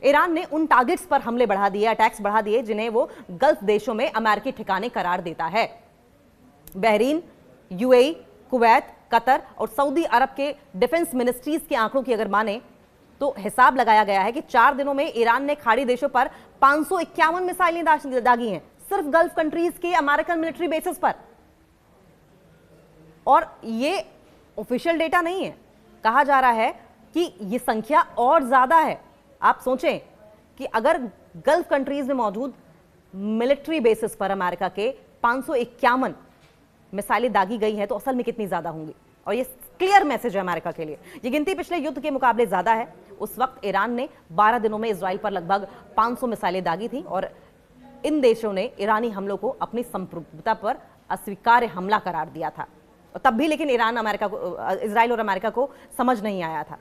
Iran ने उन targets पर हमले बढ़ा दिए, अटैक्स बढ़ा दिए जिन्हें वो गल्फ देशों में अमेरिकी ठिकाने करार देता है। बहरीन, यूएई, कुवैत, कतर और सऊदी अरब के डिफेंस मिनिस्ट्रीज के आंकड़ों की अगर माने तो हिसाब लगाया गया है कि 4 दिनों में ईरान ने खाड़ी देशों पर 551 मिसाइलें दागी हैं, सिर्फ गल्फ कंट्रीज के अमेरिकन मिलिट्री बेसिस पर। और ये ऑफिशियल डेटा नहीं है, कहा जा रहा है कि ये संख्या और ज्यादा है। आप सोचें कि अगर गल्फ कंट्रीज में मौजूद मिलिट्री बेसिस पर अमेरिका के 551 मिसाइलें दागी गई हैं तो असल में कितनी ज्यादा होंगी। और ये क्लियर मैसेज है अमेरिका के लिए। ये गिनती पिछले युद्ध के मुकाबले ज्यादा है। उस वक्त ईरान ने 12 दिनों में इजराइल पर लगभग 500 मिसाइलें दागी थी और इन देशों ने ईरानी हमलों को अपनी संप्रभुता पर अस्वीकार्य हमला करार दिया था। और तब भी लेकिन इजराइल और अमेरिका को समझ नहीं आया था।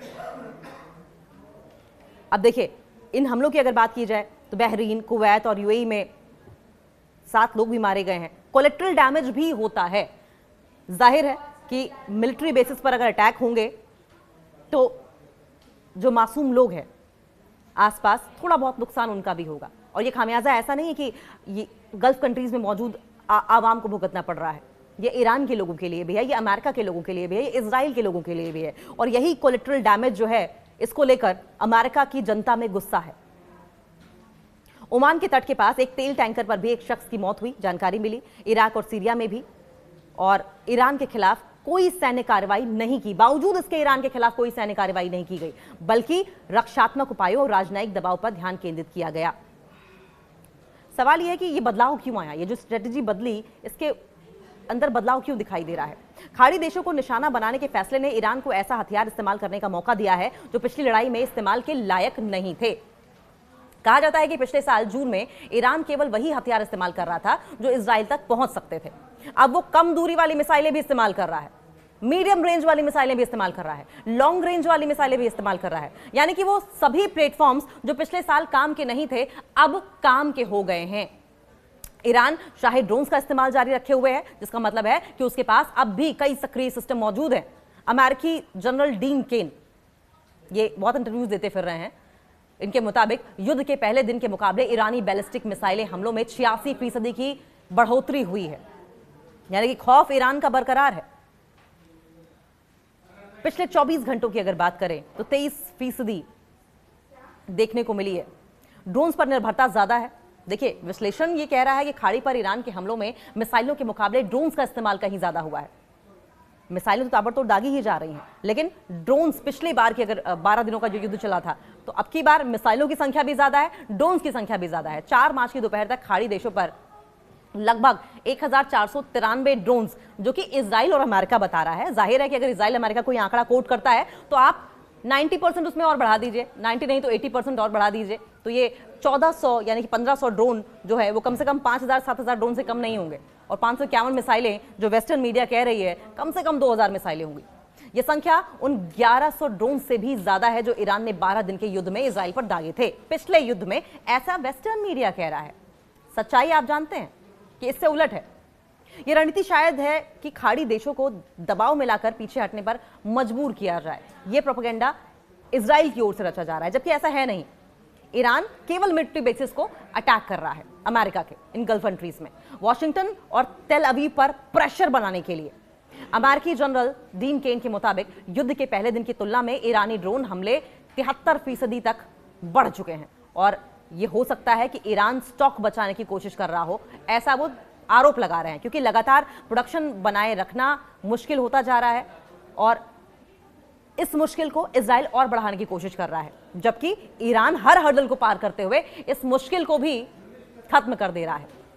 अब देखिए, इन हमलों की अगर बात की जाए तो बहरीन, कुवैत और यूएई में 7 लोग भी मारे गए हैं। कोलेट्रल डैमेज भी होता है। जाहिर है कि मिलिट्री बेसिस पर अगर अटैक होंगे तो जो मासूम लोग हैं आसपास, थोड़ा बहुत नुकसान उनका भी होगा। और ये खामियाजा ऐसा नहीं है कि ये गल्फ कंट्रीज में मौजूद आवाम को भुगतना पड़ रहा है। ये ईरान के लोगों के लिए भी है, ये अमेरिका के लोगों के लिए भी है, ये इजराइल के लोगों के लिए भी है। और यही कोलेट्रल डैमेज जो है, इसको लेकर अमेरिका की जनता में गुस्सा है। ओमान के तट के पास एक तेल टैंकर पर भी एक शख्स की मौत हुई, जानकारी मिली। इराक और सीरिया में भी। और ईरान के खिलाफ कोई सैन्य कार्रवाई नहीं की, बावजूद इसके ईरान के खिलाफ कोई सैन्य कार्रवाई नहीं की गई, बल्कि रक्षात्मक उपायों और राजनयिक दबाव पर ध्यान केंद्रित किया गया। सवाल यह है कि यह बदलाव क्यों आया, ये जो स्ट्रेटेजी बदली, इसके अंदर बदलाव क्यों दिखाई दे रहा है। खाड़ी देशों को निशाना बनाने के फैसले ने ईरान को ऐसा हथियार इस्तेमाल करने का मौका दिया है जो पिछली लड़ाई में इस्तेमाल के लायक नहीं थे। कहा जाता है कि पिछले साल जून में ईरान केवल वही हथियार इस्तेमाल कर रहा था जो इजराइल तक पहुंच सकते थे। अब वो कम दूरी वाली मिसाइलें भी इस्तेमाल कर रहा है, मीडियम रेंज वाली मिसाइलें भी इस्तेमाल कर रहा है, लॉन्ग रेंज वाली मिसाइलें भी इस्तेमाल कर रहा है। यानी कि वो सभी प्लेटफॉर्म्स जो पिछले साल काम के नहीं थे, अब काम के हो गए हैं। ईरान शाही ड्रोन्स का इस्तेमाल जारी रखे हुए है, जिसका मतलब है कि उसके पास अब भी कई सक्रिय सिस्टम मौजूद हैं। अमेरिकी जनरल डीन केन ये बहुत इंटरव्यूज देते फिर रहे हैं। इनके मुताबिक युद्ध के पहले दिन के मुकाबले ईरानी बैलिस्टिक मिसाइलें हमलों में 86% की बढ़ोतरी हुई है। यानी कि खौफ ईरान का बरकरार है। पिछले 24 घंटों की अगर बात करें तो 23% देखने को मिली है। ड्रोन्स पर निर्भरता ज्यादा है। देखिए, विश्लेषण ये कह रहा है कि खाड़ी पर ईरान के हमलों में मिसाइलों के मुकाबले ड्रोन्स का इस्तेमाल कहीं ज्यादा हुआ है। मिसाइलें तो ताबड़तोड़ दागी ही जा रही हैं, लेकिन ड्रोन्स पिछली बार की अगर 12 दिनों का जो युद्ध चला था तो अब की बार मिसाइलों की संख्या भी ज्यादा है, ड्रोन्स की संख्या भी ज्यादा है। 4 मार्च की दोपहर तक खाड़ी देशों पर लगभग 1493 ड्रोन्स, जो कि इजराइल और अमेरिका बता रहा है। जाहिर है कि अगर इजराइल अमेरिका कोई आंकड़ा कोट करता है तो आप 90% उसमें और बढ़ा दीजिए, 90 नहीं तो 80% और बढ़ा दीजिए, तो ये 1400 यानी कि 1500 ड्रोन जो है वो कम से कम 5000-7000 ड्रोन से कम नहीं होंगे। और 551 मिसाइलें जो वेस्टर्न मीडिया कह रही है कम से कम 2000 मिसाइलें होंगी। ये संख्या उन 1100 ड्रोन से भी ज्यादा है जो ईरान ने 12 दिन के युद्ध में इजराइल पर दागे थे पिछले युद्ध में, ऐसा वेस्टर्न मीडिया कह रहा है। सच्चाई आप जानते हैं कि इससे उलट है। यह रणनीति शायद है कि खाड़ी देशों को दबाव में लाकर पीछे हटने पर मजबूर किया जाए। यह प्रोपेगेंडा इजराइल की ओर से रचा जा रहा है, जबकि ऐसा है नहीं। ईरान केवल मिलिट्री बेसिस को अटैक कर रहा है अमेरिका के इन गल्फ कंट्रीज में, वाशिंगटन और तेल अवीव पर प्रेशर बनाने के लिए। अमेरिकी जनरल डीन केन के मुताबिक युद्ध के पहले दिन की तुलना में ईरानी ड्रोन हमले 73% तक बढ़ चुके हैं। और यह हो सकता है कि ईरान स्टॉक बचाने की कोशिश कर रहा हो, ऐसा वो आरोप लगा रहे हैं, क्योंकि लगातार प्रोडक्शन बनाए रखना मुश्किल होता जा रहा है और इस मुश्किल को इजराइल और बढ़ाने की कोशिश कर रहा है, जबकि ईरान हर हर्डल को पार करते हुए इस मुश्किल को भी खत्म कर दे रहा है।